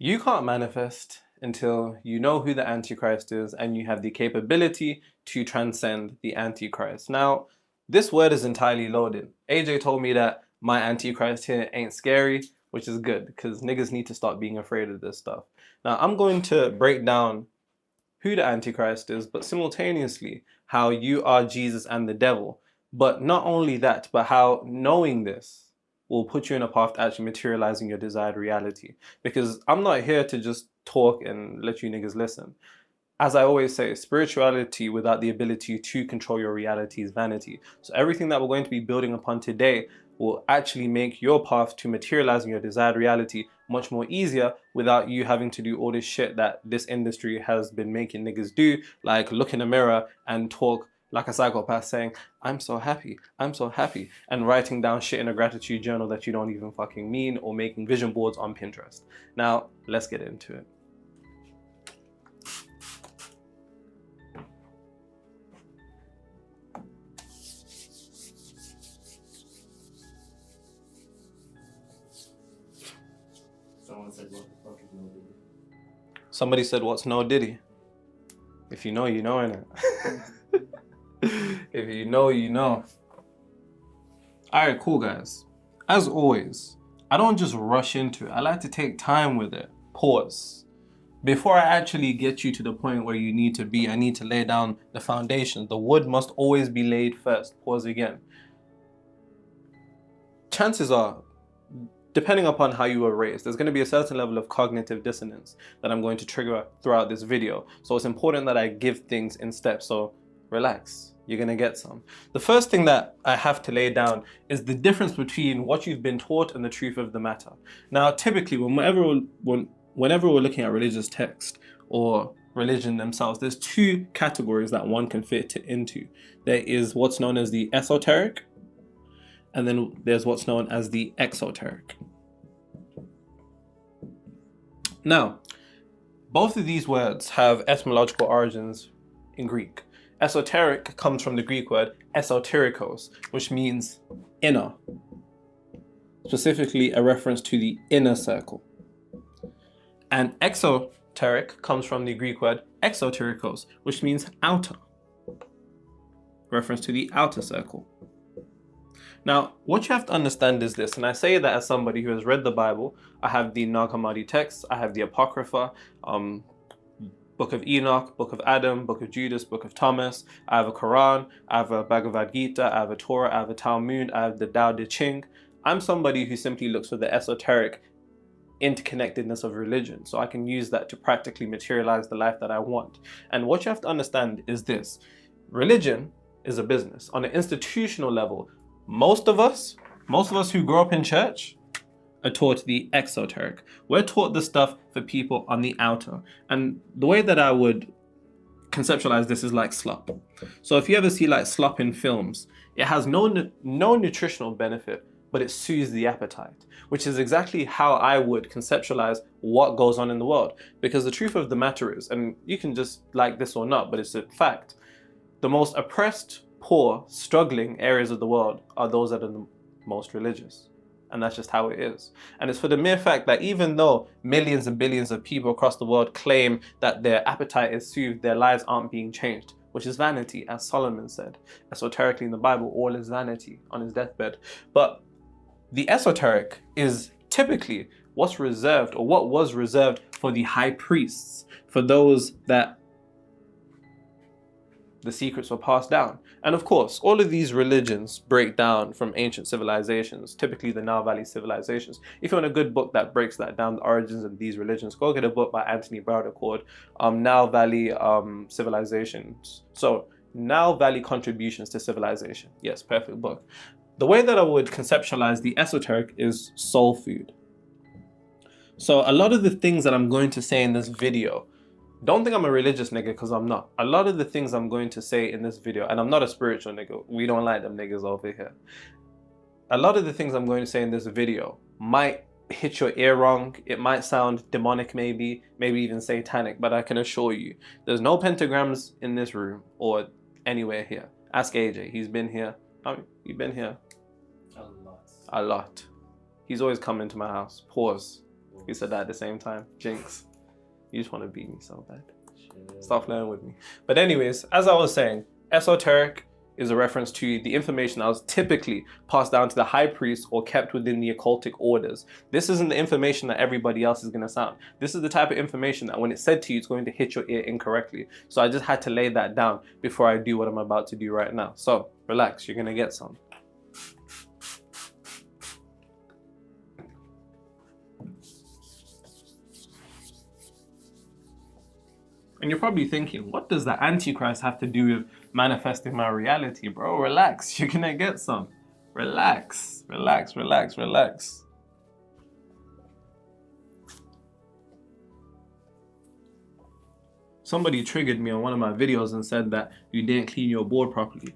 You can't manifest until you know who the Antichrist is and you have the capability to transcend the Antichrist. Now, this word is entirely loaded. AJ told me that my Antichrist here ain't scary, which is good because niggas need to start being afraid of this stuff. Now, I'm going to break down who the Antichrist is, but simultaneously how you are Jesus and the devil. But not only that, but how knowing this will put you in a path to actually materializing your desired reality. Because I'm not here to just talk and let you niggas listen. As I always say, spirituality without the ability to control your reality is vanity. So everything that we're going to be building upon today will actually make your path to materializing your desired reality much more easier without you having to do all this shit that this industry has been making niggas do, like look in the mirror and talk like a psychopath saying, I'm so happy, and writing down shit in a gratitude journal that you don't even fucking mean, or making vision boards on Pinterest. Now, let's get into it. Someone said, what the fuck is no Diddy? Somebody said, what's no Diddy? If you know, you know, innit? If you know, you know. Alright, cool guys. As always, I don't just rush into it. I like to take time with it. Pause. Before I actually get you to the point where you need to be, I need to lay down the foundation. The wood must always be laid first. Pause again. Chances are, depending upon how you were raised, there's going to be a certain level of cognitive dissonance that I'm going to trigger throughout this video. So it's important that I give things in steps. So relax, you're going to get some. The first thing that I have to lay down is the difference between what you've been taught and the truth of the matter. Now, typically, whenever we're looking at religious text or religion themselves, there's two categories that one can fit into. There is what's known as the esoteric, and then there's what's known as the exoteric. Now, both of these words have etymological origins in Greek. Esoteric comes from the Greek word esoterikos, which means inner, specifically a reference to the inner circle. And exoteric comes from the Greek word exoterikos, which means outer, reference to the outer circle. Now, what you have to understand is this, and I say that as somebody who has read the Bible. I have the Nag Hammadi texts, I have the Apocrypha, Book of Enoch, Book of Adam, Book of Judas, Book of Thomas. I have a Quran, I have a Bhagavad Gita, I have a Torah, I have a Talmud, I have the Tao Te Ching. I'm somebody who simply looks for the esoteric interconnectedness of religion, so I can use that to practically materialize the life that I want. And what you have to understand is this: religion is a business. On an institutional level, most of us who grow up in church are taught the exoteric. We're taught the stuff for people on the outer. And the way that I would conceptualize this is like slop. So if you ever see like slop in films, it has no nutritional benefit, but it soothes the appetite, which is exactly how I would conceptualize what goes on in the world. Because the truth of the matter is, and you can just like this or not, but it's a fact, the most oppressed, poor, struggling areas of the world are those that are the most religious. And that's just how it is. And it's for the mere fact that even though millions and billions of people across the world claim that their appetite is soothed, their lives aren't being changed, which is vanity, as Solomon said. Esoterically in the Bible, all is vanity on his deathbed. But the esoteric is typically what's reserved, or what was reserved, for the high priests, for those that the secrets were passed down. And of course, all of these religions break down from ancient civilizations, typically the Nile Valley civilizations. If you want a good book that breaks that down, the origins of these religions, go get a book by Anthony Browder called Nile Valley Civilizations. So, Nile Valley Contributions to Civilization. Yes, perfect book. The way that I would conceptualize the esoteric is soul food. So a lot of the things that I'm going to say in this video, don't think I'm a religious nigga, because I'm not. A lot of the things I'm going to say in this video, and I'm not a spiritual nigga, we don't like them niggas over here. A lot of the things I'm going to say in this video might hit your ear wrong. It might sound demonic maybe even satanic, but I can assure you, there's no pentagrams in this room or anywhere here. Ask AJ, he's been here. You've been here? A lot. A lot. He's always come into my house. Pause. We said that at the same time. Jinx. You just want to beat me so bad. Shit. Stop flirting with me. But anyways, as I was saying, esoteric is a reference to the information that was typically passed down to the high priest or kept within the occultic orders. This isn't the information that everybody else is going to sound. This is the type of information that when it's said to you, it's going to hit your ear incorrectly. So I just had to lay that down before I do what I'm about to do right now. So relax, you're going to get some. And you're probably thinking, what does the Antichrist have to do with manifesting my reality? Bro, relax. You're gonna get some. Relax, relax, relax, relax. Somebody triggered me on one of my videos and said that you didn't clean your board properly.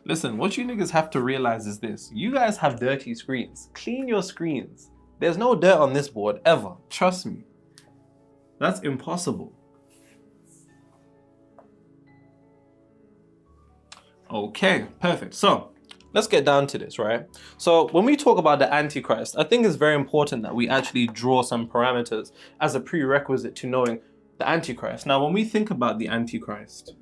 Listen, what you niggas have to realize is this. You guys have dirty screens. Clean your screens. There's no dirt on this board, ever. Trust me. That's impossible. Okay, perfect. So let's get down to this, right? So when we talk about the Antichrist, I think it's very important that we actually draw some parameters as a prerequisite to knowing the Antichrist. Now, when we think about the Antichrist,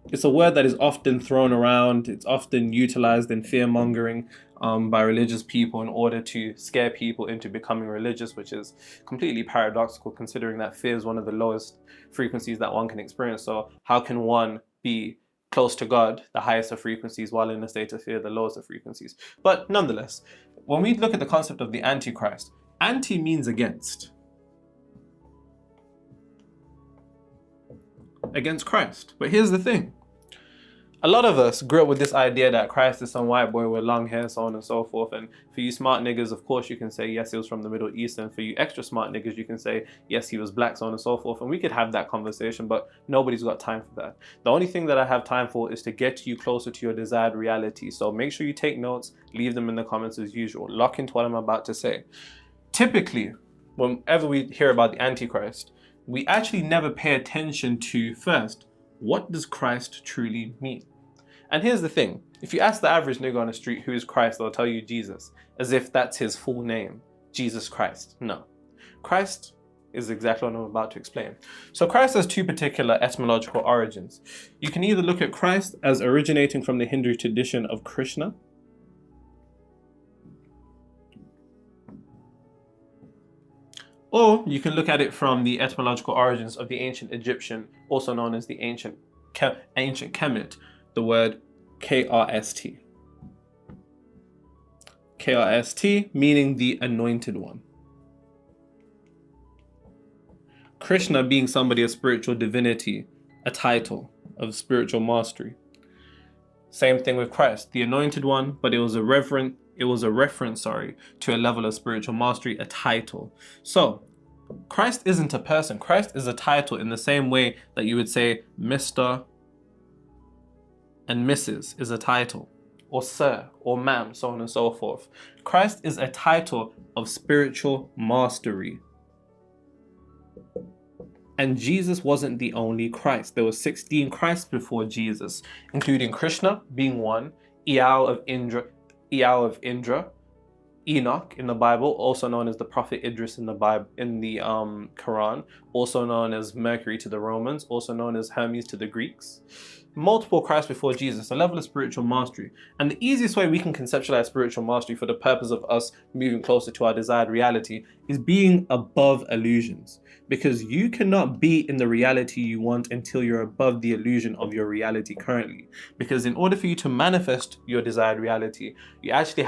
it's a word that is often thrown around. It's often utilized in fear-mongering by religious people in order to scare people into becoming religious, which is completely paradoxical considering that fear is one of the lowest frequencies that one can experience. So how can one be close to God, the highest of frequencies, while in a state of fear, the lowest of frequencies? But nonetheless, when we look at the concept of the Antichrist, anti means against. Against Christ. But here's the thing. A lot of us grew up with this idea that Christ is some white boy with long hair, so on and so forth. And for you smart niggas, of course, you can say, yes, he was from the Middle East. And for you extra smart niggas, you can say, yes, he was black, so on and so forth. And we could have that conversation, but nobody's got time for that. The only thing that I have time for is to get you closer to your desired reality. So make sure you take notes, leave them in the comments as usual. Lock into what I'm about to say. Typically, whenever we hear about the Antichrist, we actually never pay attention to, first, what does Christ truly mean? And here's the thing. If you ask the average nigga on the street who is Christ, they'll tell you Jesus, as if that's his full name, Jesus Christ. No. Christ is exactly what I'm about to explain. So Christ has two particular etymological origins. You can either look at Christ as originating from the Hindu tradition of Krishna, or you can look at it from the etymological origins of the ancient Egyptian, also known as the ancient Kemet, the word Krst. Krst meaning the anointed one. Krishna being somebody of spiritual divinity, a title of spiritual mastery. Same thing with Christ, the anointed one, but it was a reference to a level of spiritual mastery, a title. So Christ isn't a person. Christ is a title in the same way that you would say Mr. and Mrs. is a title, or Sir, or Ma'am, so on and so forth. Christ is a title of spiritual mastery. And Jesus wasn't the only Christ. There were 16 Christs before Jesus, including Krishna being one, Iao of Indra, Enoch in the Bible, also known as the prophet Idris in the Bible, in the Quran, also known as Mercury to the Romans, also known as Hermes to the Greeks. Multiple Christs before Jesus, a level of spiritual mastery. And the easiest way we can conceptualize spiritual mastery for the purpose of us moving closer to our desired reality is being above illusions. Because you cannot be in the reality you want until you're above the illusion of your reality currently. Because in order for you to manifest your desired reality, you actually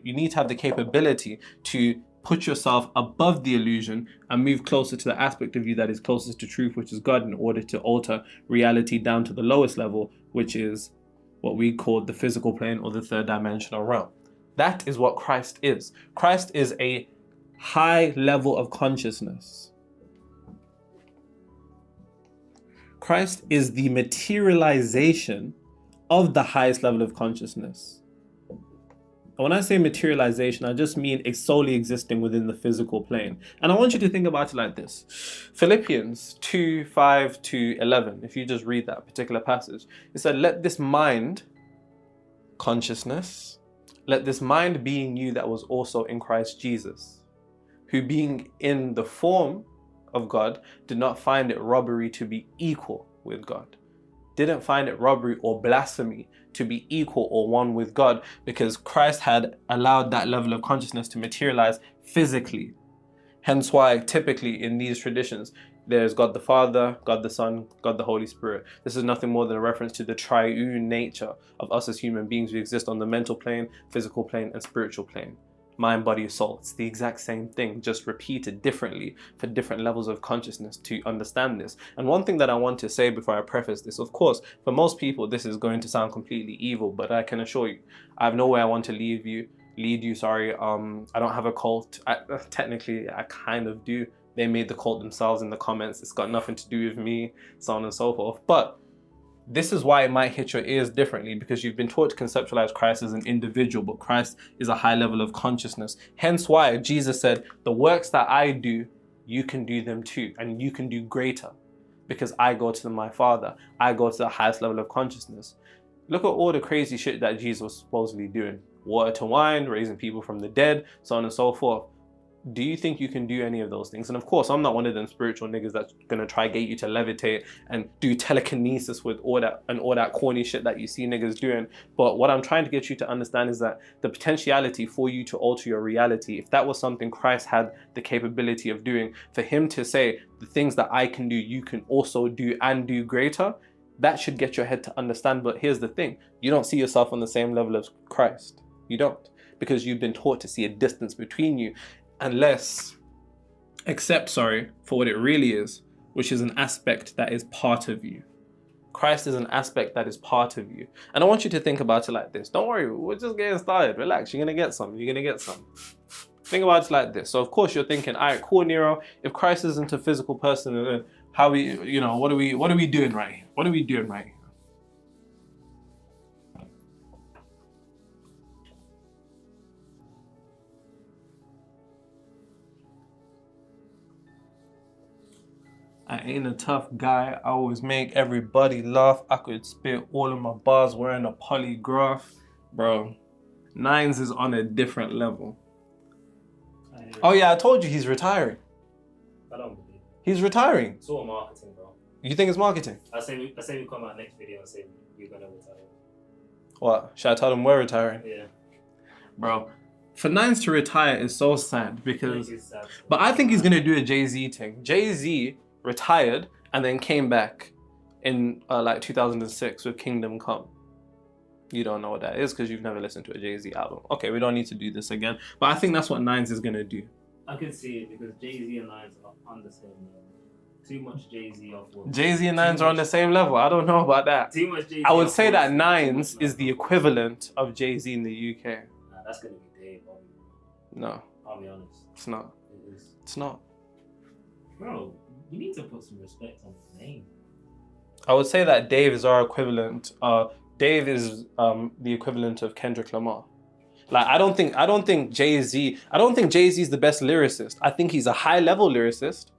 need to have the capability to put yourself above the illusion and move closer to the aspect of you that is closest to truth, which is God, in order to alter reality down to the lowest level, which is what we call the physical plane or the third dimensional realm. That is what Christ is. Christ is a high level of consciousness. Christ is the materialization of the highest level of consciousness. And when I say materialization, I just mean it's solely existing within the physical plane. And I want you to think about it like this. Philippians 2:5-11, if you just read that particular passage, it said, let this mind, consciousness, let this mind be in you that was also in Christ Jesus. who being in the form of God did not find it robbery to be equal with God. Didn't find it robbery or blasphemy to be equal or one with God, because Christ had allowed that level of consciousness to materialize physically. Hence why typically in these traditions, there's God the Father, God the Son, God the Holy Spirit. This is nothing more than a reference to the triune nature of us as human beings who exist on the mental plane, physical plane, and spiritual plane. Mind, body, soul. It's the exact same thing, just repeated differently for different levels of consciousness to understand this. And one thing that I want to say before I preface this, of course, for most people, this is going to sound completely evil, but I can assure you, I have no way I want to lead you. I don't have a cult. Technically, I kind of do. They made the cult themselves in the comments. It's got nothing to do with me, so on and so forth. But this is why it might hit your ears differently, because you've been taught to conceptualize Christ as an individual, but Christ is a high level of consciousness. Hence why Jesus said, the works that I do, you can do them too, and you can do greater, because I go to my Father. I go to the highest level of consciousness. Look at all the crazy shit that Jesus was supposedly doing. Water to wine, raising people from the dead, so on and so forth. Do you think you can do any of those things? And of course, I'm not one of them spiritual niggas that's gonna try get you to levitate and do telekinesis with all that corny shit that you see niggas doing. But what I'm trying to get you to understand is that the potentiality for you to alter your reality, if that was something Christ had the capability of doing, for him to say, the things that I can do, you can also do and do greater, that should get your head to understand. But here's the thing, you don't see yourself on the same level as Christ. You don't, because you've been taught to see a distance between you. Except for what it really is, which is an aspect that is part of you. Christ is an aspect that is part of you. And I want you to think about it like this. Don't worry, we're just getting started. Relax, you're gonna get some. Think about it like this. So of course you're thinking, all right, cool, Nero, if Christ isn't a physical person, then what are we doing right here? What are we doing right here? I ain't a tough guy. I always make everybody laugh. I could spit all of my bars wearing a polygraph. Bro, Nines is on a different level. Oh yeah, I told you he's retiring. I don't believe it. He's retiring. It's all marketing, bro. You think it's marketing? I say we come out next video and say we're gonna retire. What? Should I tell him we're retiring? Yeah. Bro, for Nines to retire is so sad because... But I think he's gonna do a Jay-Z thing. Jay-Z retired and then came back in like 2006 with Kingdom Come. You don't know what that is because you've never listened to a Jay-Z album. Okay, we don't need to do this again. But I think that's what Nines is gonna do. I can see it because Jay-Z and Nines are on the same level. Too much Jay-Z off work. Jay-Z and Nines are on the same level. I don't know about that. Too much Jay-Z. I would say that Nines is the equivalent of Jay-Z in the UK. Nah, that's gonna be Dave. No. I'll be honest. It's not. It is. It's not. Bro, you need to put some respect on his name. I would say that Dave is our equivalent. Dave is the equivalent of Kendrick Lamar. Like I don't think Jay-Z is the best lyricist. I think he's a high level lyricist,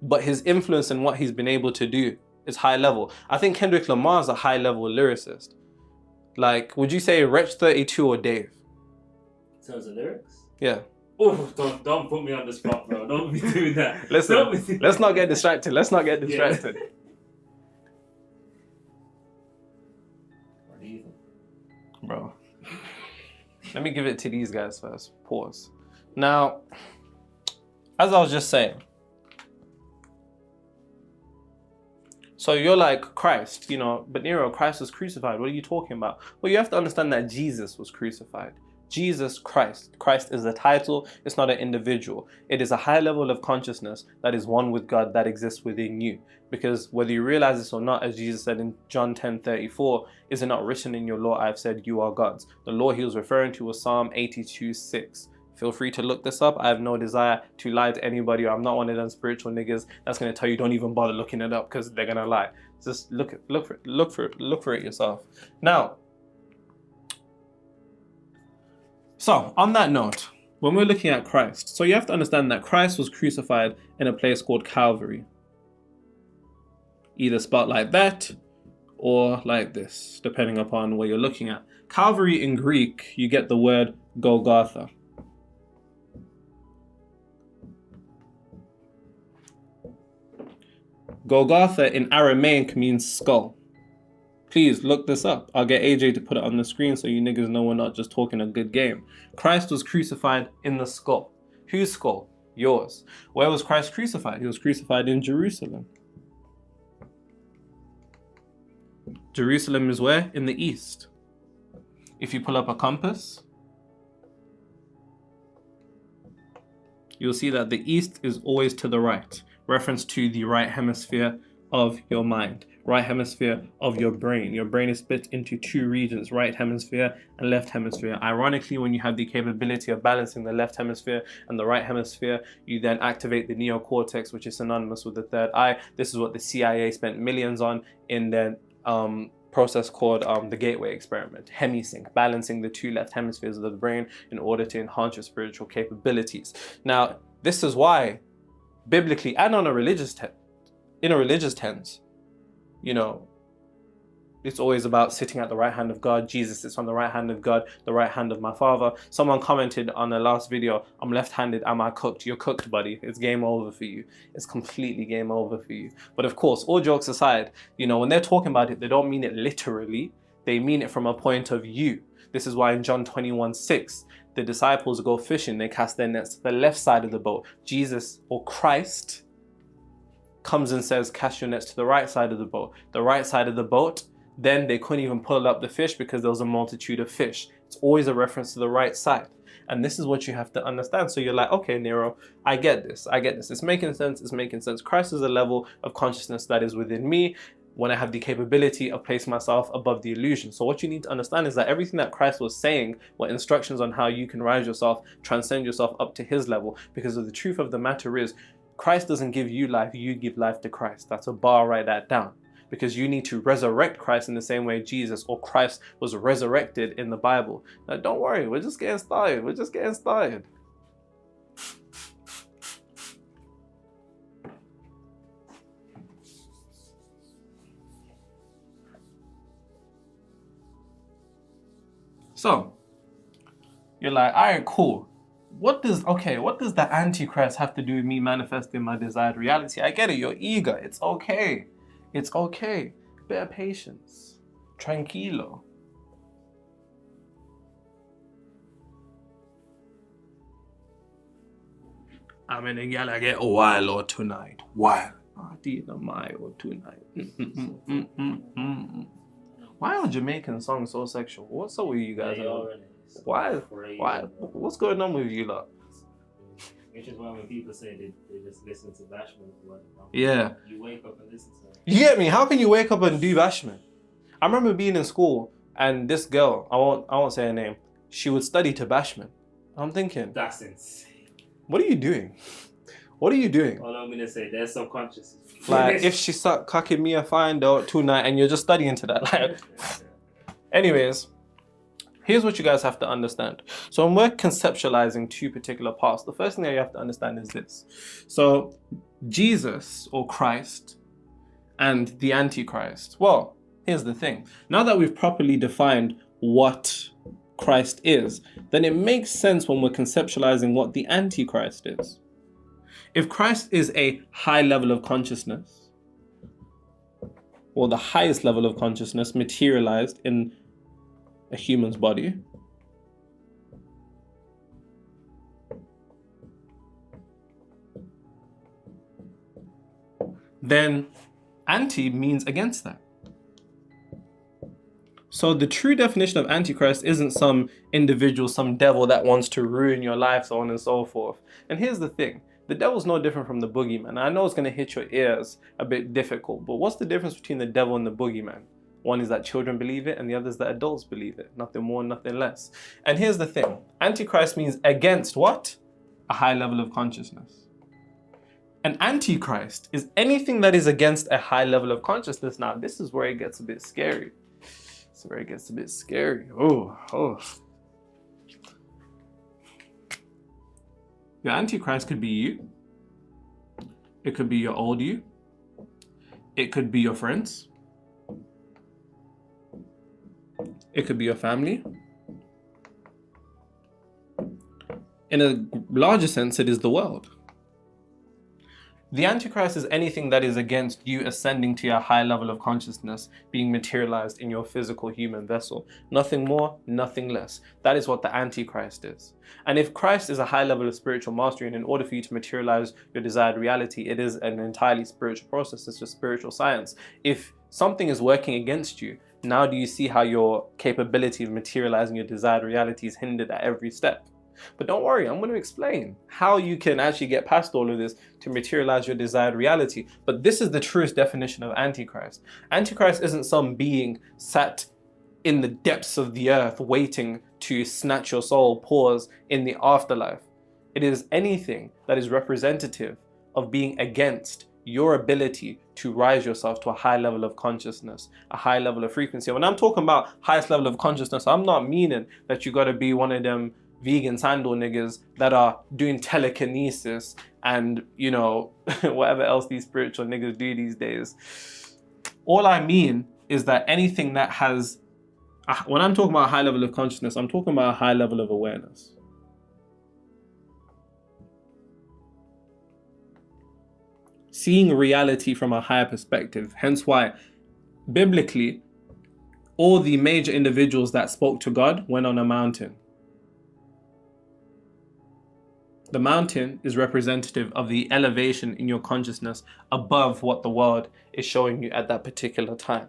but his influence and what he's been able to do is high level. I think Kendrick Lamar is a high level lyricist. Like, would you say Wretch 32 or Dave? In terms of lyrics? Yeah. Oh, don't put me on the spot, bro. Don't be doing that. Listen, let's not get distracted. Yeah. What do you think? Bro. Let me give it to these guys first. Pause. Now, as I was just saying, so you're like, Christ, but Nero, Christ was crucified. What are you talking about? Well, you have to understand that Jesus was crucified. Jesus Christ. Christ is a title. It's not an individual. It is a high level of consciousness that is one with God that exists within you. Because whether you realize this or not, as Jesus said in John 10:34, is it not written in your law, I have said you are gods. The law he was referring to was Psalm 82:6. Feel free to look this up. I have no desire to lie to anybody. I'm not one of them spiritual niggas that's going to tell you don't even bother looking it up because they're going to lie. Just look for it yourself. Now, so on that note, when we're looking at Christ, so you have to understand that Christ was crucified in a place called Calvary. Either spelled like that or like this, depending upon where you're looking at. Calvary in Greek, you get the word Golgotha. Golgotha in Aramaic means skull. Please look this up. I'll get AJ to put it on the screen so you niggas know we're not just talking a good game. Christ was crucified in the skull. Whose skull? Yours. Where was Christ crucified? He was crucified in Jerusalem. Jerusalem is where? In the east. If you pull up a compass, you'll see that the east is always to the right. Reference to the right hemisphere of your mind. Right hemisphere of your brain. Your brain is split into two regions, right hemisphere and left hemisphere. Ironically, when you have the capability of balancing the left hemisphere and the right hemisphere, you then activate the neocortex, which is synonymous with the third eye. This is what the CIA spent millions on in their process called the Gateway Experiment, hemisync, balancing the two left hemispheres of the brain in order to enhance your spiritual capabilities. Now, this is why, biblically and on a religious in a religious tense, you know, it's always about sitting at the right hand of God. Jesus sits on the right hand of God, the right hand of my Father. Someone commented on the last video, I'm left-handed, am I cooked? You're cooked, buddy. It's game over for you. It's completely game over for you. But of course, all jokes aside, you know, when they're talking about it, they don't mean it literally. They mean it from a point of view. This is why in John 21:6, the disciples go fishing. They cast their nets to the left side of the boat. Jesus, or Christ, comes and says, cast your nets to the right side of the boat. The right side of the boat, then they couldn't even pull up the fish because there was a multitude of fish. It's always a reference to the right side. And this is what you have to understand. So you're like, okay, Nero, I get this. It's making sense. Christ is a level of consciousness that is within me when I have the capability of placing myself above the illusion. So what you need to understand is that everything that Christ was saying were instructions on how you can rise yourself, transcend yourself up to his level. Because the truth of the matter is, Christ doesn't give you life, you give life to Christ. That's a bar, write that down. Because you need to resurrect Christ in the same way Jesus or Christ was resurrected in the Bible. Now don't worry, we're just getting started. So, you're like, all right, cool. What does the Antichrist have to do with me manifesting my desired reality? I get it, you're eager. It's okay. Bit of patience. Tranquilo. I'm in a gala get a while or tonight. While. I did a mile or tonight. Why are Jamaican songs so sexual? What's up with you guys? Why? What's going on with you lot? Which is why when people say they just listen to Bashman, yeah, you wake up and listen to it. You get me? How can you wake up and do Bashman? I remember being in school and this girl, I won't say her name, she would study to Bashman. I'm thinking, that's insane. What are you doing? All I'm gonna say, they're subconscious. Like if she start cucking me a fine out tonight and you're just studying to that. Like, anyways. Here's what you guys have to understand. So when we're conceptualizing two particular parts, the first thing that you have to understand is this. So Jesus or Christ and the Antichrist. Well, here's the thing. Now that we've properly defined what Christ is, then it makes sense when we're conceptualizing what the Antichrist is. If Christ is a high level of consciousness, or the highest level of consciousness materialized in a human's body, then anti means against that. So the true definition of Antichrist isn't some individual, some devil that wants to ruin your life, so on and so forth. And here's the thing. The devil's no different from the boogeyman. I know it's going to hit your ears a bit difficult, but what's the difference between the devil and the boogeyman? One is that children believe it and the other is that adults believe it. Nothing more, nothing less. And here's the thing. Antichrist means against what? A high level of consciousnness. An Antichrist is anything that is against a high level of consciousness. Now, this is where it gets a bit scary. Oh. Your Antichrist could be you. It could be your old you. It could be your friends. It could be your family. In a larger sense, it is the world. The Antichrist is anything that is against you ascending to your high level of consciousness, being materialized in your physical human vessel. Nothing more, nothing less. That is what the Antichrist is. And if Christ is a high level of spiritual mastery, and in order for you to materialize your desired reality, it is an entirely spiritual process. It's just spiritual science. If something is working against you, now do you see how your capability of materializing your desired reality is hindered at every step? But don't worry, I'm going to explain how you can actually get past all of this to materialize your desired reality. But this is the truest definition of Antichrist. Antichrist isn't some being sat in the depths of the earth waiting to snatch your soul, pause in the afterlife. It is anything that is representative of being against your ability to rise yourself to a high level of consciousness, a high level of frequency. When I'm talking about highest level of consciousness, I'm not meaning that you got to be one of them vegan sandal niggas that are doing telekinesis and, you know, whatever else these spiritual niggas do these days. All I mean is that anything that has, when I'm talking about a high level of consciousness, I'm talking about a high level of awareness. Seeing reality from a higher perspective. Hence why, biblically, all the major individuals that spoke to God went on a mountain. The mountain is representative of the elevation in your consciousness above what the world is showing you at that particular time.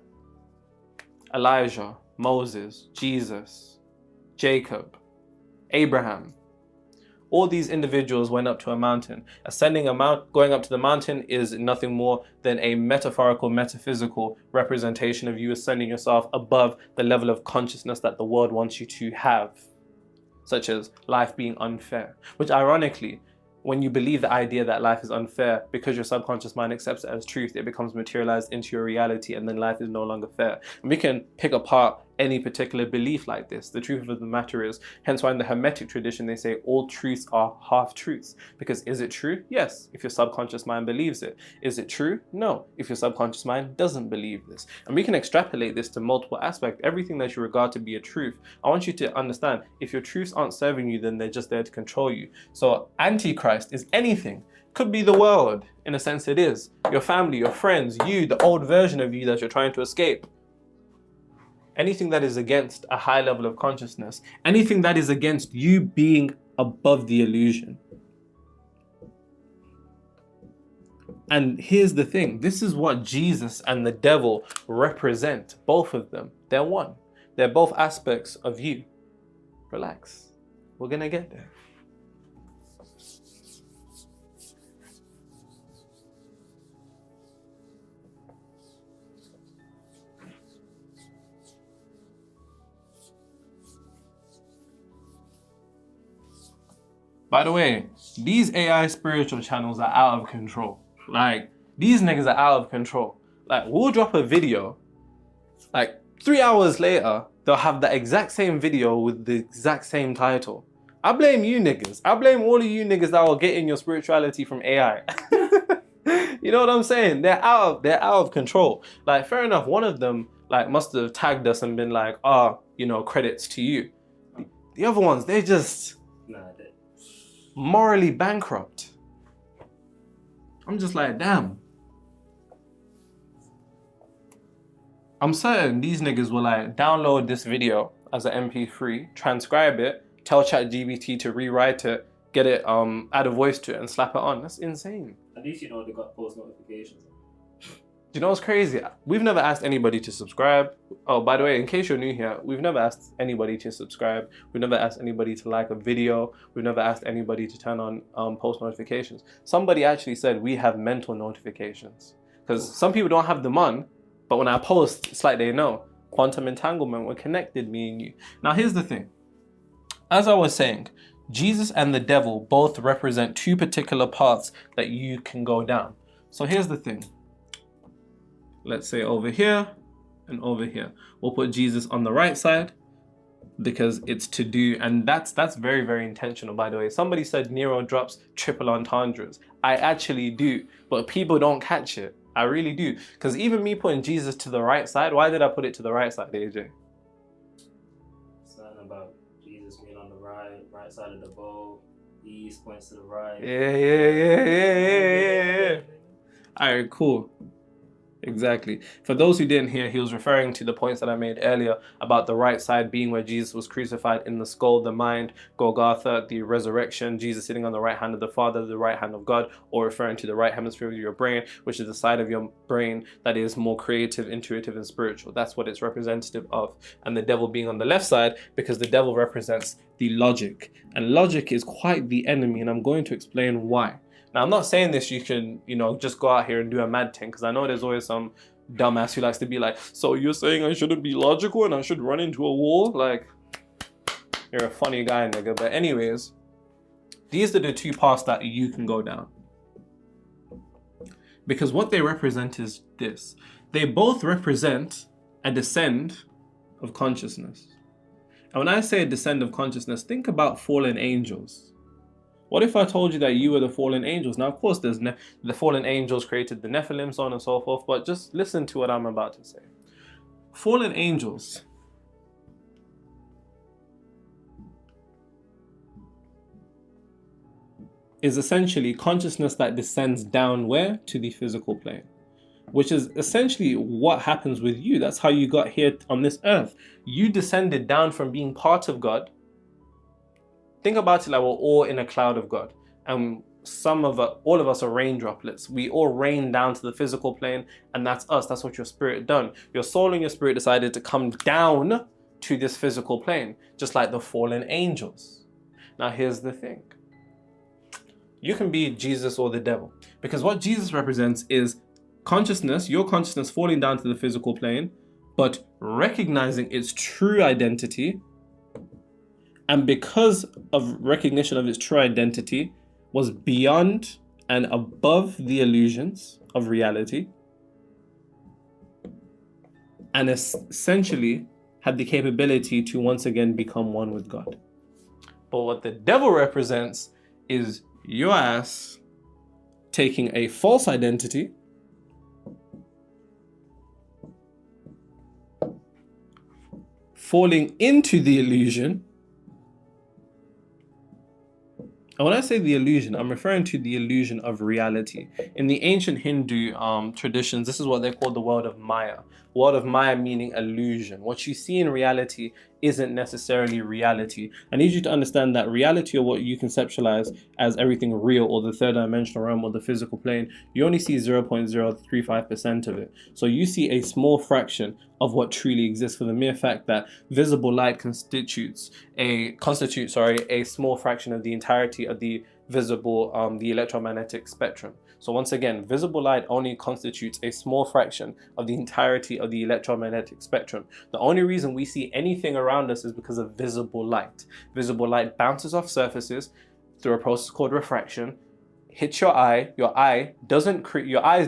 Elijah, Moses, Jesus, Jacob, Abraham. All these individuals went up to a mountain. Ascending a mount, going up to the mountain is nothing more than a metaphorical, metaphysical representation of you ascending yourself above the level of consciousness that the world wants you to have, such as life being unfair. Which ironically, when you believe the idea that life is unfair, because your subconscious mind accepts it as truth, it becomes materialized into your reality, and then life is no longer fair. And we can pick apart any particular belief like this. The truth of the matter is, hence why in the Hermetic tradition they say all truths are half-truths. Because is it true? Yes, if your subconscious mind believes it. Is it true? No, if your subconscious mind doesn't believe this. And we can extrapolate this to multiple aspects. Everything that you regard to be a truth, I want you to understand, if your truths aren't serving you, then they're just there to control you. So Antichrist is anything. Could be the world, in a sense it is. Your family, your friends, you, the old version of you that you're trying to escape. Anything that is against a high level of consciousness, anything that is against you being above the illusion. And here's the thing, this is what Jesus and the devil represent, both of them. They're one. They're both aspects of you. Relax, we're gonna get there. By the way, these AI spiritual channels are out of control. Like, these niggas are out of control. Like, we'll drop a video, like 3 hours later, they'll have the exact same video with the exact same title. I blame you niggas. I blame all of you niggas that are getting your spirituality from AI. You know what I'm saying? They're out of control. Like, fair enough, one of them like must have tagged us and been like, you know, credits to you. The other ones, they're just morally bankrupt. I'm just like, damn. I'm certain these niggas will like download this video as an MP3, transcribe it, tell ChatGPT to rewrite it, get it, add a voice to it and slap it on. That's insane. At least you know they got post notifications. Do you know what's crazy? We've never asked anybody to subscribe. Oh, by the way, in case you're new here, we've never asked anybody to subscribe. We've never asked anybody to like a video. We've never asked anybody to turn on post notifications. Somebody actually said we have mental notifications. Because some people don't have them on, but when I post, it's like they know. Quantum entanglement, we're connected, me and you. Now here's the thing. As I was saying, Jesus and the devil both represent two particular paths that you can go down. So here's the thing. Let's say over here and over here. We'll put Jesus on the right side because it's to do, and that's very, very intentional, by the way. Somebody said Nero drops triple entendres. I actually do, but people don't catch it. I really do. Because even me putting Jesus to the right side, why did I put it to the right side, AJ? Something about Jesus being on the right side of the bowl. East points to the right. Yeah. All right, cool. Exactly. For those who didn't hear, he was referring to the points that I made earlier about the right side being where Jesus was crucified, in the skull, the mind, Golgotha, the resurrection, Jesus sitting on the right hand of the Father, the right hand of God, or referring to the right hemisphere of your brain, which is the side of your brain that is more creative, intuitive, and spiritual. That's what it's representative of. And the devil being on the left side, because the devil represents the logic. And logic is quite the enemy, and I'm going to explain why. Now, I'm not saying this, you can, just go out here and do a mad thing, because I know there's always some dumbass who likes to be like, so you're saying I shouldn't be logical and I should run into a wall? Like, you're a funny guy, nigga. But anyways, these are the two paths that you can go down. Because what they represent is this. They both represent a descent of consciousness. And when I say a descent of consciousness, think about fallen angels. What if I told you that you were the fallen angels? Now, of course, there's the fallen angels created the Nephilim, so on and so forth, but just listen to what I'm about to say. Fallen angels is essentially consciousness that descends down where? To the physical plane, which is essentially what happens with you. That's how you got here on this earth. You descended down from being part of God. Think about it like we're all in a cloud of God, and all of us are rain droplets. We all rain down to the physical plane, and that's us. That's what your spirit done. Your soul and your spirit decided to come down to this physical plane, just like the fallen angels. Now, here's the thing. You can be Jesus or the devil, because what Jesus represents is consciousness, your consciousness falling down to the physical plane, but recognizing its true identity. And because of recognition of its true identity, was beyond and above the illusions of reality, and essentially had the capability to once again become one with God. But what the devil represents is your ass taking a false identity, falling into the illusion. And when I say the illusion, I'm referring to the illusion of reality. In the ancient Hindu traditions, this is what they call the world of Maya. World of Maya meaning illusion. What you see in reality isn't necessarily reality. I need you to understand that reality, or what you conceptualize as everything real, or the third dimensional realm, or the physical plane, you only see 0.035% of it. So you see a small fraction of what truly exists, for the mere fact that visible light constitutes a small fraction of the entirety of the visible, the electromagnetic spectrum. So once again, visible light only constitutes a small fraction of the entirety of the electromagnetic spectrum. The only reason we see anything around us is because of visible light. Visible light bounces off surfaces through a process called refraction, hits your eye. Your eyes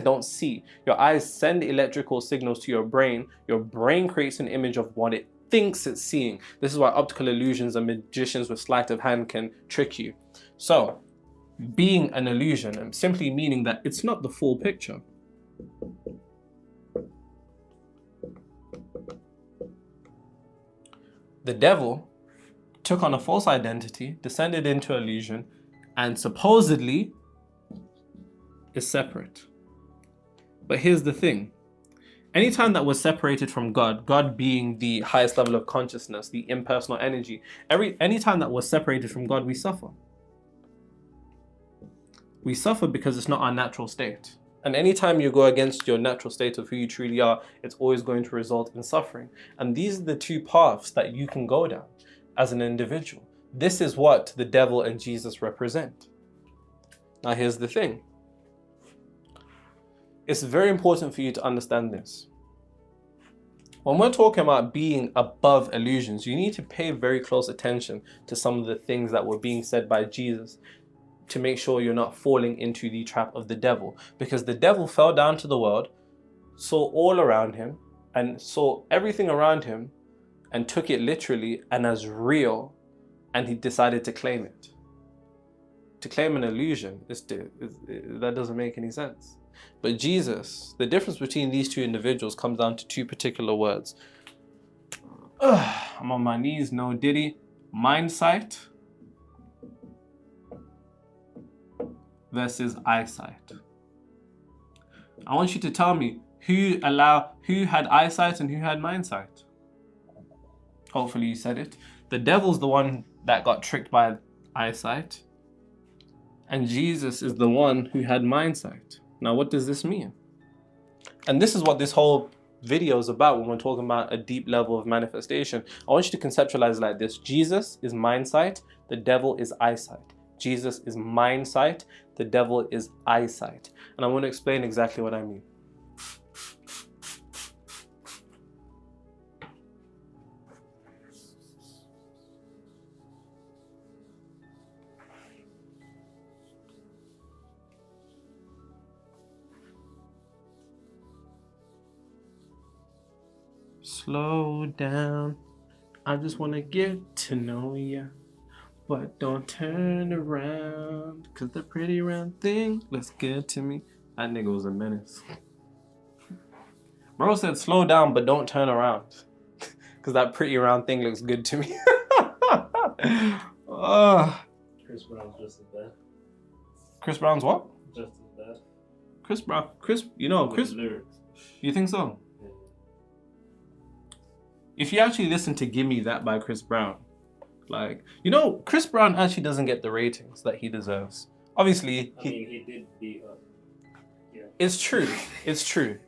don't see. Your eyes send electrical signals to your brain. Your brain creates an image of what it thinks it's seeing. This is why optical illusions and magicians with sleight of hand can trick you. So, being an illusion, and simply meaning that it's not the full picture. The devil took on a false identity, descended into illusion, and supposedly is separate. But here's the thing. Anytime that we're separated from God, God being the highest level of consciousness, the impersonal energy, anytime that we're separated from God, we suffer. We suffer because it's not our natural state. And anytime you go against your natural state of who you truly are, it's always going to result in suffering. And these are the two paths that you can go down as an individual. This is what the devil and Jesus represent. Now here's the thing. It's very important for you to understand this. When we're talking about being above illusions, you need to pay very close attention to some of the things that were being said by Jesus, to make sure you're not falling into the trap of the devil. Because the devil fell down to the world, saw all around him, and saw everything around him, and took it literally and as real, and he decided to claim it. To claim an illusion, that doesn't make any sense. But Jesus, the difference between these two individuals comes down to two particular words. I'm on my knees, no diddy. Mind sight versus eyesight. I want you to tell me who had eyesight and who had mind sight. Hopefully you said it. The devil's the one that got tricked by eyesight, and Jesus is the one who had mind sight. Now, what does this mean? And this is what this whole video is about when we're talking about a deep level of manifestation. I want you to conceptualize like this. Jesus is mind sight, the devil is eyesight. Jesus is mind sight, the devil is eyesight. And I want to explain exactly what I mean. Slow down, I just want to get to know ya. But don't turn around, cause the pretty round thing looks good to me. That nigga was a menace. Bro said slow down, but don't turn around. Cause that pretty round thing looks good to me. Chris Brown's just as bad. Chris Brown's what? Just as bad. Chris, Lyrics. you think so? Yeah. If you actually listen to Gimme That by Chris Brown, like, Chris Brown actually doesn't get the ratings that he deserves. Obviously, he did beat up. Yeah. It's true. It's true.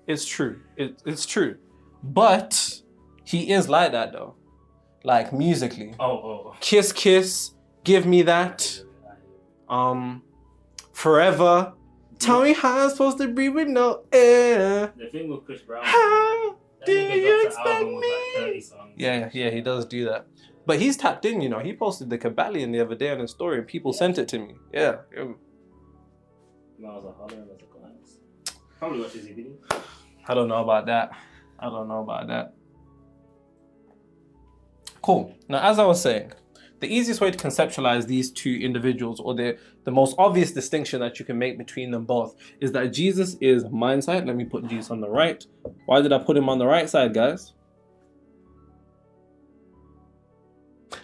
But he is like that though. Like musically. Oh. Kiss Kiss, Give Me That. Forever. Tell me how I'm supposed to breathe with no air. The thing with Chris Brown. How do you expect expect me? me? Like 30 songs. Yeah, he does do that. But he's tapped in, He posted the Kabbalion the other day on his story and people sent it to me. Yeah. Miles are hollering as a glance. Probably watches his video. I don't know about that. Cool. Now, as I was saying, the easiest way to conceptualize these two individuals, or the most obvious distinction that you can make between them both, is that Jesus is mind sight. Let me put Jesus on the right. Why did I put him on the right side, guys?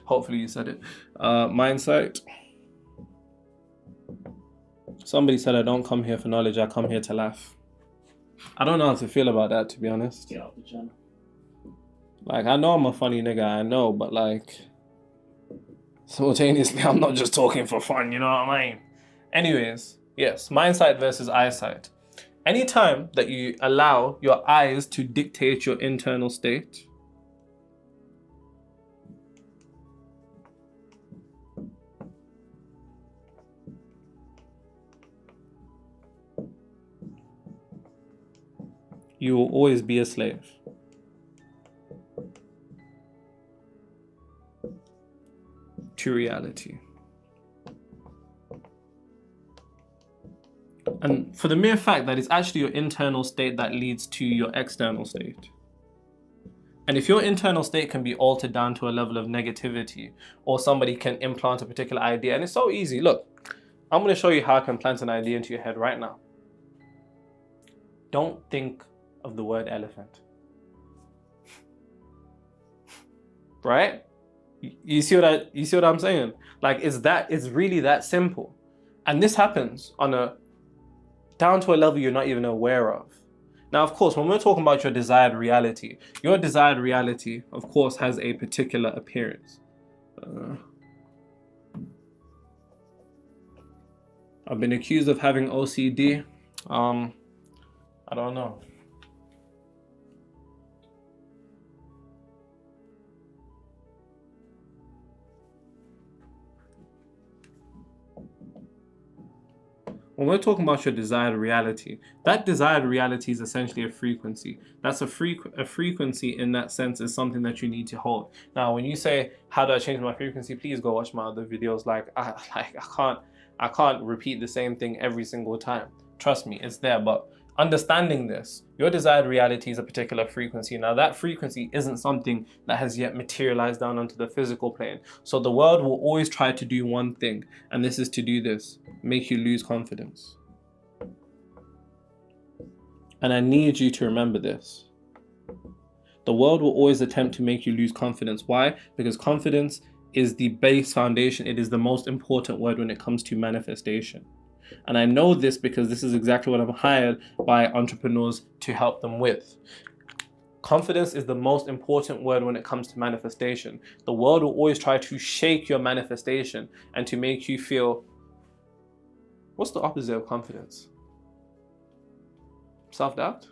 Hopefully you said it. Mind sight. Somebody said I don't come here for knowledge, I come here to laugh. I don't know how to feel about that, to be honest. Get off the channel. Like, I know I'm a funny nigga, I know, but like, simultaneously, I'm not just talking for fun, you know what I mean? Anyways, yes, mind sight versus eyesight. Anytime that you allow your eyes to dictate your internal state, you will always be a slave. To reality. And for the mere fact that it's actually your internal state that leads to your external state. And if your internal state can be altered down to a level of negativity, or somebody can implant a particular idea, and it's so easy. Look, I'm going to show you how I can plant an idea into your head right now. Don't think of the word elephant. Right? You see what I'm saying? Like, it's really that simple. And this happens down to a level you're not even aware of. Now, of course, when we're talking about your desired reality, of course, has a particular appearance. I've been accused of having OCD. I don't know. When we're talking about your desired reality, that desired reality is essentially a frequency. That's a frequency in that sense is something that you need to hold. Now, when you say, how do I change my frequency? Please go watch my other videos. I can't repeat the same thing every single time. Trust me, it's there. But understanding this, your desired reality is a particular frequency. Now, that frequency isn't something that has yet materialized down onto the physical plane. So the world will always try to do one thing, and this is to do this: make you lose confidence. And I need you to remember this. The world will always attempt to make you lose confidence. Why? Because confidence is the base foundation. It is the most important word when it comes to manifestation. And I know this because this is exactly what I'm hired by entrepreneurs to help them with. Confidence is the most important word when it comes to manifestation. The world will always try to shake your manifestation and to make you feel, what's the opposite of confidence? Self-doubt?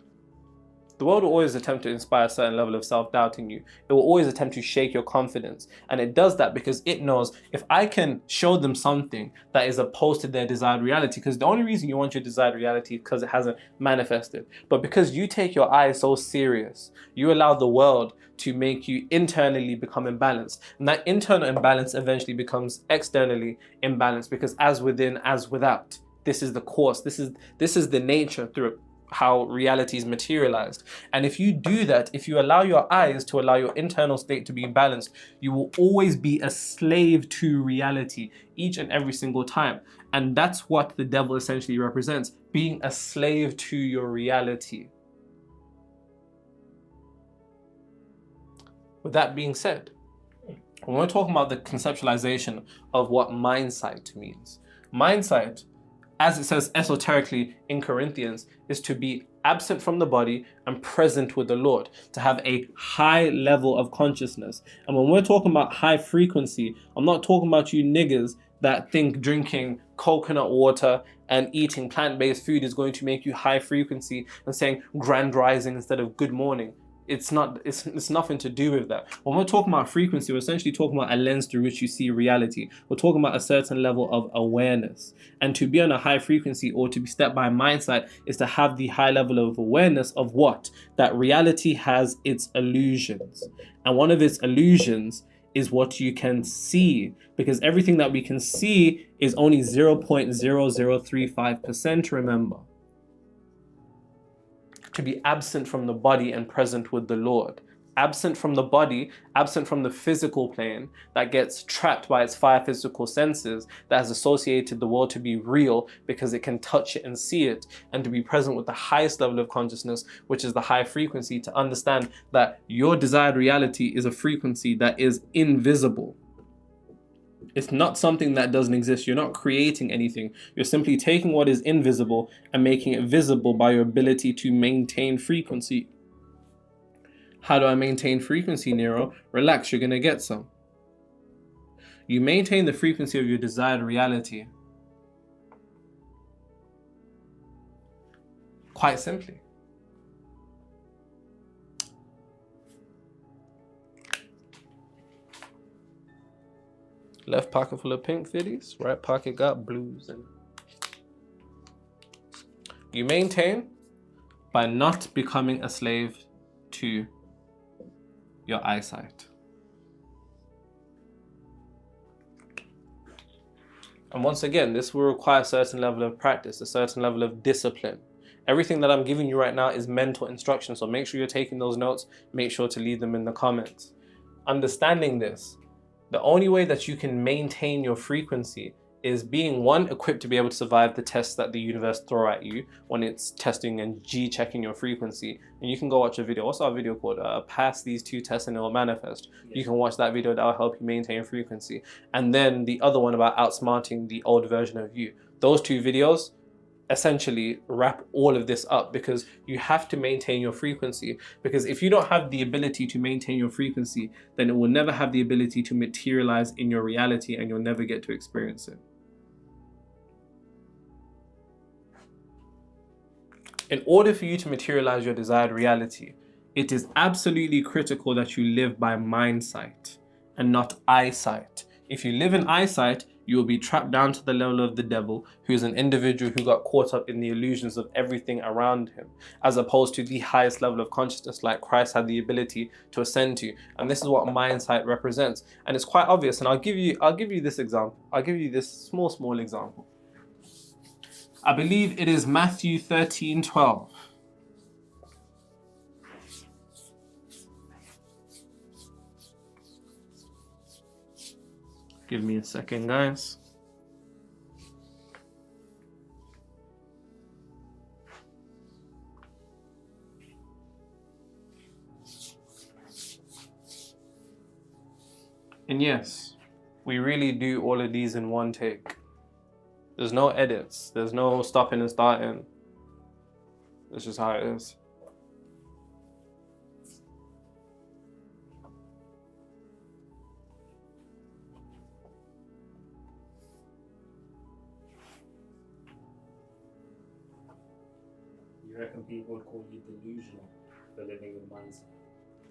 The world will always attempt to inspire a certain level of self-doubt in you. It will always attempt to shake your confidence. And it does that because it knows if I can show them something that is opposed to their desired reality, because the only reason you want your desired reality is because it hasn't manifested. But because you take your eyes so serious, you allow the world to make you internally become imbalanced. And that internal imbalance eventually becomes externally imbalanced, because as within, as without. This is the course. This is the nature through how reality is materialized. And if you do that, if you allow your eyes to allow your internal state to be balanced, you will always be a slave to reality each and every single time. And that's what the devil essentially represents, being a slave to your reality. With that being said, when we're talking about the conceptualization of what mindsight means, mindsight, as it says esoterically in Corinthians, is to be absent from the body and present with the Lord, to have a high level of consciousness. And when we're talking about high frequency, I'm not talking about you niggers that think drinking coconut water and eating plant-based food is going to make you high frequency and saying grand rising instead of good morning. It's nothing to do with that. When we're talking about frequency, we're essentially talking about a lens through which you see reality. We're talking about a certain level of awareness. And to be on a high frequency, or to be stepped by mindsight, is to have the high level of awareness of what? That reality has its illusions. And one of its illusions is what you can see, because everything that we can see is only 0.0035%, remember. To be absent from the body and present with the Lord. Absent from the body, absent from the physical plane that gets trapped by its 5 physical senses, that has associated the world to be real because it can touch it and see it, and to be present with the highest level of consciousness, which is the high frequency, to understand that your desired reality is a frequency that is invisible. It's not something that doesn't exist. You're not creating anything. You're simply taking what is invisible and making it visible by your ability to maintain frequency. How do I maintain frequency, Nero? Relax, you're going to get some. You maintain the frequency of your desired reality quite simply. Left pocket full of pink fitties, right pocket got blues in it. You maintain by not becoming a slave to your eyesight. And once again, this will require a certain level of practice, a certain level of discipline. Everything that I'm giving you right now is mental instruction, so make sure you're taking those notes, make sure to leave them in the comments. Understanding this, the only way that you can maintain your frequency is being, one, equipped to be able to survive the tests that the universe throw at you when it's testing and G-checking your frequency. And you can go watch a video. What's our video called? Pass these 2 tests and it will manifest. Yeah. You can watch that video. That will help you maintain frequency. And then the other one about outsmarting the old version of you. Those 2 videos essentially wrap all of this up, because you have to maintain your frequency. Because if you don't have the ability to maintain your frequency, then it will never have the ability to materialize in your reality, and you'll never get to experience it. In order for you to materialize your desired reality, it is absolutely critical that you live by mindsight and not eyesight. If you live in eyesight, you will be trapped down to the level of the devil, who is an individual who got caught up in the illusions of everything around him, as opposed to the highest level of consciousness like Christ had the ability to ascend to. And this is what mindsight represents. And it's quite obvious. And I'll give you this example. I'll give you this small example. I believe it is Matthew 13:12. Give me a second, guys. And yes, we really do all of these in one take. There's no edits. There's no stopping and starting. This is how it is. You reckon people would call you delusional for living in mindset?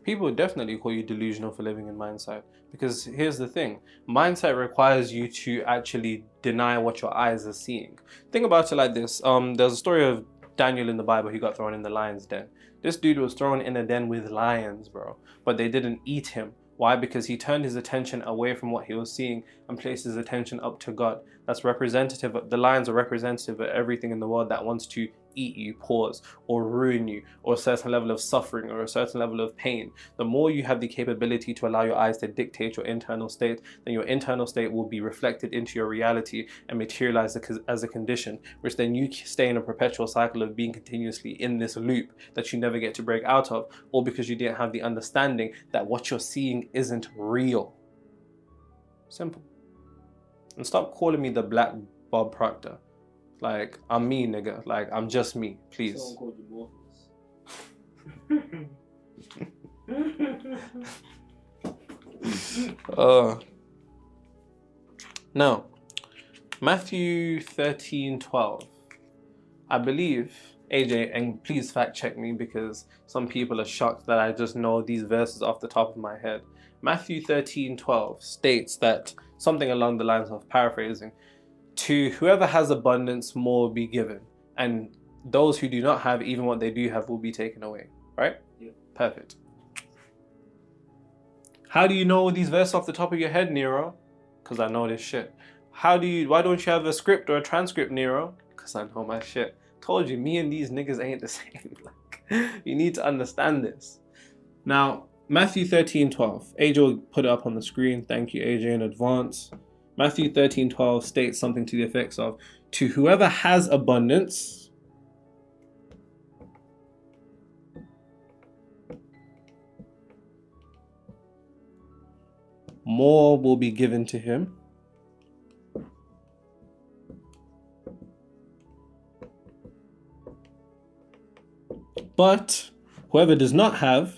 People would definitely call you delusional for living in mindset, because here's the thing: mindset requires you to actually deny what your eyes are seeing. Think about it like this. There's a story of Daniel in the Bible. He got thrown in the lion's den. This dude was thrown in a den with lions, bro, but they didn't eat him. Why? Because he turned his attention away from what he was seeing and placed his attention up to God. That's representative. The lions are representative of everything in the world that wants to eat you, pause, or ruin you, or a certain level of suffering, or a certain level of pain. The more you have the capability to allow your eyes to dictate your internal state, then your internal state will be reflected into your reality and materialize as a condition, which then you stay in a perpetual cycle of being continuously in this loop that you never get to break out of, all because you didn't have the understanding that what you're seeing isn't real. Simple. And stop calling me the Black Bob Proctor. Like, I'm me, nigga. Like, I'm just me, please. Someone called you Morpheus. Now, Matthew 13:12. I believe, AJ, and please fact check me because some people are shocked that I just know these verses off the top of my head. Matthew 13:12 states that something along the lines of, paraphrasing, to whoever has abundance, more will be given, and those who do not have, even what they do have, will be taken away. Right? Yeah. Perfect. How do you know these verses off the top of your head, Nero? Because I know this shit. Why don't you have a script or a transcript, Nero? Because I know my shit. Told you, me and these niggas ain't the same. Like, you need to understand this. Now, Matthew 13:12. AJ will put it up on the screen. Thank you, AJ, in advance. Matthew 13:12 states something to the effects of, to whoever has abundance, more will be given to him. But whoever does not have,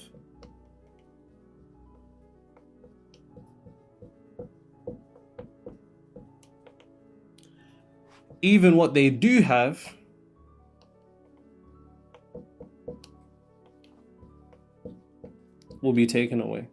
even what they do have, will be taken away.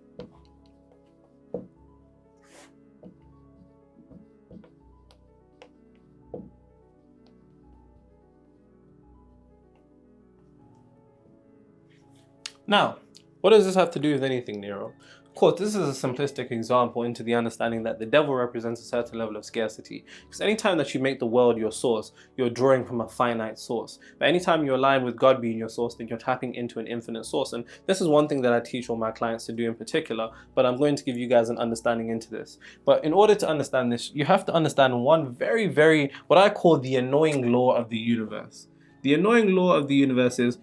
Now, what does this have to do with anything, Nero? Of course, this is a simplistic example into the understanding that the devil represents a certain level of scarcity. Because anytime that you make the world your source, you're drawing from a finite source. But anytime you align with God being your source, then you're tapping into an infinite source. And this is one thing that I teach all my clients to do in particular, but I'm going to give you guys an understanding into this. But in order to understand this, you have to understand one very, very, what I call the annoying law of the universe. The annoying law of the universe is,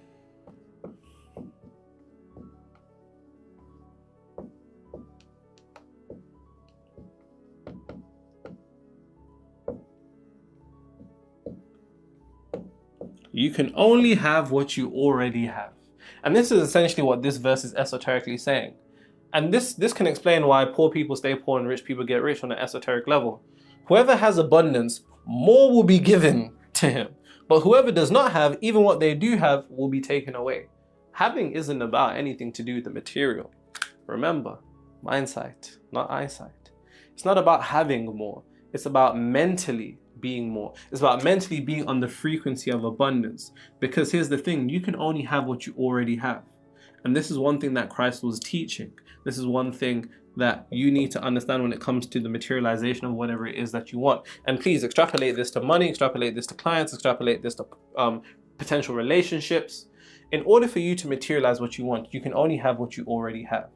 you can only have what you already have. And this is essentially what this verse is esoterically saying. And this can explain why poor people stay poor and rich people get rich on an esoteric level. Whoever has abundance, more will be given to him. But whoever does not have, even what they do have, will be taken away. Having isn't about anything to do with the material. Remember, mindsight, not eyesight. It's not about having more. It's about mentally being more. It's about mentally being on the frequency of abundance. Because here's the thing, you can only have what you already have. And this is one thing that Christ was teaching. This is one thing that you need to understand when it comes to the materialization of whatever it is that you want. And please extrapolate this to money, extrapolate this to clients, extrapolate this to potential relationships. In order for you to materialize what you want, you can only have what you already have.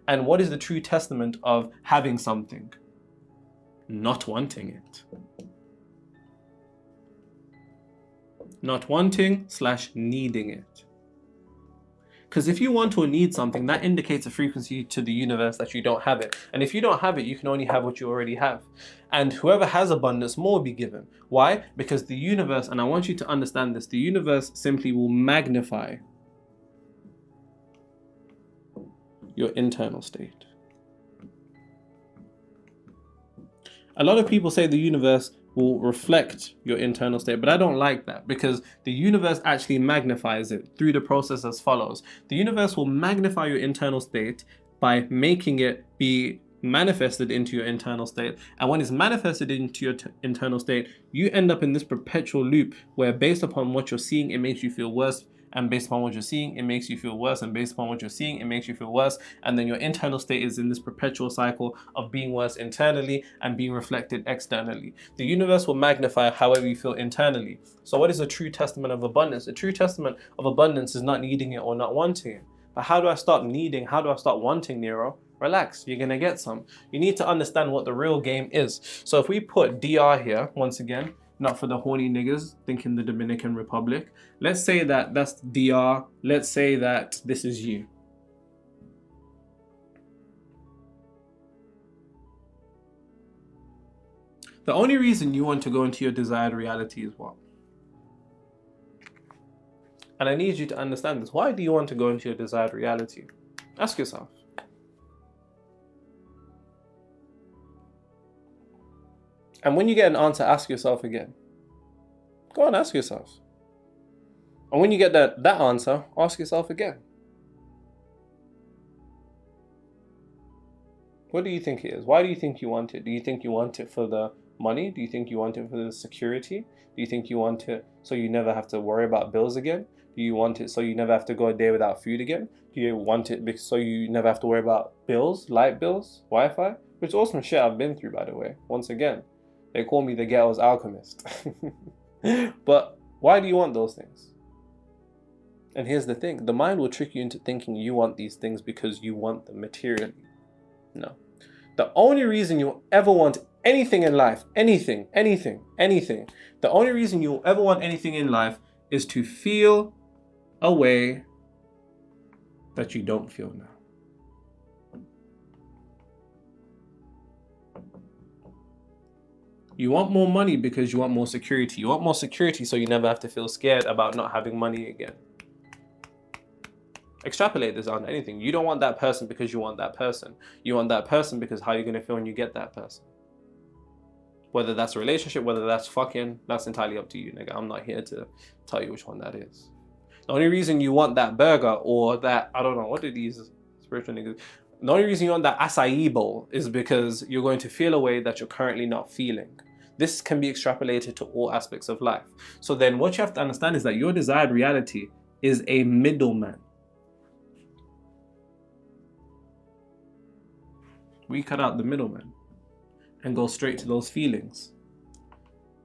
And what is the true testament of having something? Not wanting it. Not wanting / needing it. Because if you want or need something, that indicates a frequency to the universe that you don't have it. And if you don't have it, you can only have what you already have. And whoever has abundance, more will be given. Why? Because the universe, and I want you to understand this, the universe simply will magnify your internal state. A lot of people say the universe will reflect your internal state, but I don't like that, because the universe actually magnifies it through the process as follows. The universe will magnify your internal state by making it be manifested into your internal state. And when it's manifested into your internal state, you end up in this perpetual loop where, based upon what you're seeing, it makes you feel worse. And based upon what you're seeing, it makes you feel worse. And based upon what you're seeing, it makes you feel worse. And then your internal state is in this perpetual cycle of being worse internally and being reflected externally. The universe will magnify however you feel internally. So what is a true testament of abundance? A true testament of abundance is not needing it or not wanting it. But how do I start needing? How do I start wanting, Nero? Relax, you're gonna get some. You need to understand what the real game is. So if we put DR here, once again, not for the horny niggas thinking the Dominican Republic. Let's say that that's DR. Let's say that this is you. The only reason you want to go into your desired reality is what? And I need you to understand this. Why do you want to go into your desired reality? Ask yourself. And when you get an answer, ask yourself again. Go on, ask yourself. And when you get that answer, ask yourself again. What do you think it is? Why do you think you want it? Do you think you want it for the money? Do you think you want it for the security? Do you think you want it so you never have to worry about bills again? Do you want it so you never have to go a day without food again? Do you want it so you never have to worry about bills, light bills, Wi-Fi? Which is awesome shit I've been through, by the way. Once again, they call me the ghetto's alchemist. But why do you want those things? And here's the thing. The mind will trick you into thinking you want these things because you want them materially. No. The only reason you'll ever want anything in life, anything, the only reason you'll ever want anything in life is to feel a way that you don't feel now. You want more money because you want more security. You want more security so you never have to feel scared about not having money again. Extrapolate this on anything. You don't want that person because you want that person. You want that person because how you're going to feel when you get that person. Whether that's a relationship, whether that's fucking, that's entirely up to you, nigga. I'm not here to tell you which one that is. The only reason you want that burger or that, I don't know, what are these spiritual niggas? The only reason you want that acai bowl is because you're going to feel a way that you're currently not feeling. This can be extrapolated to all aspects of life. So then what you have to understand is that your desired reality is a middleman. We cut out the middleman and go straight to those feelings.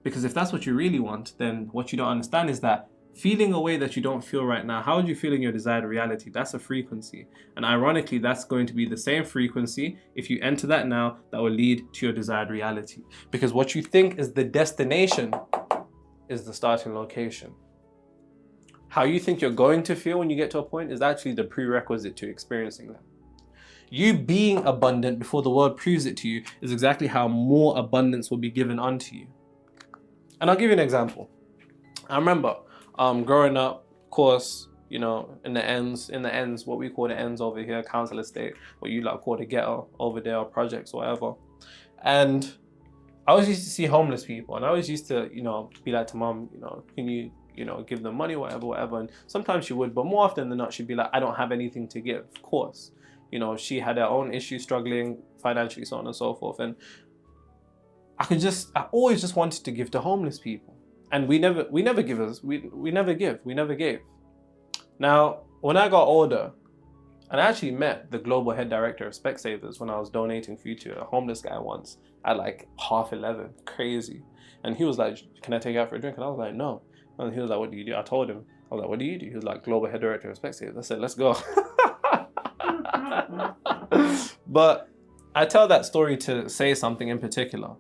Because if that's what you really want, then what you don't understand is that feeling a way that you don't feel right now, how would you feel in your desired reality? That's a frequency. And ironically, that's going to be the same frequency. If you enter that now, that will lead to your desired reality. Because what you think is the destination is the starting location. How you think you're going to feel when you get to a point is actually the prerequisite to experiencing that. You being abundant before the world proves it to you is exactly how more abundance will be given unto you. And I'll give you an example. I remember growing up, of course, you know, in the ends, what we call the ends over here, council estate, what you like call the ghetto over there, or projects, or whatever. And I always used to see homeless people, and I always used to, you know, be like to mom, you know, can you, you know, give them money, whatever. And sometimes she would, but more often than not, she'd be like, I don't have anything to give, of course. You know, she had her own issues, struggling financially, so on and so forth. And I always just wanted to give to homeless people. And we never gave. Now, when I got older, and I actually met the global head director of Specsavers when I was donating food to a homeless guy once at like 11:30, crazy. And he was like, can I take you out for a drink? And I was like, no. And he was like, what do you do? I told him, I was like, what do you do? He was like, global head director of Specsavers. I said, let's go. But I tell that story to say something in particular.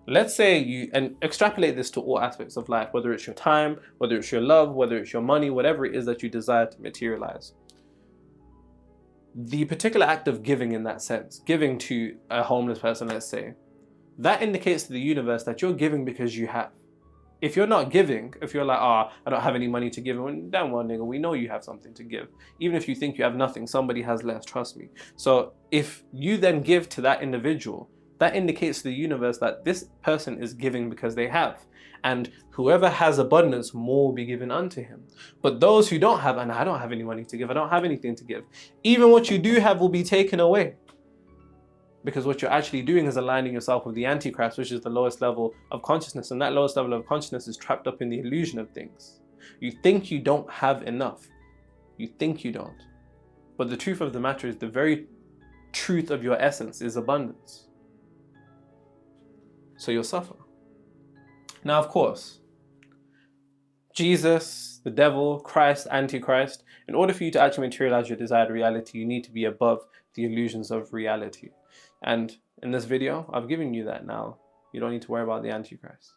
Let's say you, and extrapolate this to all aspects of life, whether it's your time, whether it's your love, whether it's your money, whatever it is that you desire to materialize. the particular act of giving in that sense, giving to a homeless person, let's say, that indicates to the universe that you're giving because you have. If you're not giving, if you're like, I don't have any money to give, and damn well, nigga, we know you have something to give. Even if you think you have nothing, somebody has less, trust me. So if you then give to that individual, that indicates to the universe that this person is giving because they have. And whoever has abundance, more will be given unto him. But those who don't have, and I don't have any money to give, I don't have anything to give, even what you do have will be taken away. Because what you're actually doing is aligning yourself with the Antichrist, which is the lowest level of consciousness. And that lowest level of consciousness is trapped up in the illusion of things. You think you don't have enough. You think you don't. But the truth of the matter is the very truth of your essence is abundance. So you'll suffer. Now, of course, Jesus, the devil, Christ, Antichrist, in order for you to actually materialize your desired reality, you need to be above the illusions of reality. And in this video, I've given you that now. You don't need to worry about the Antichrist.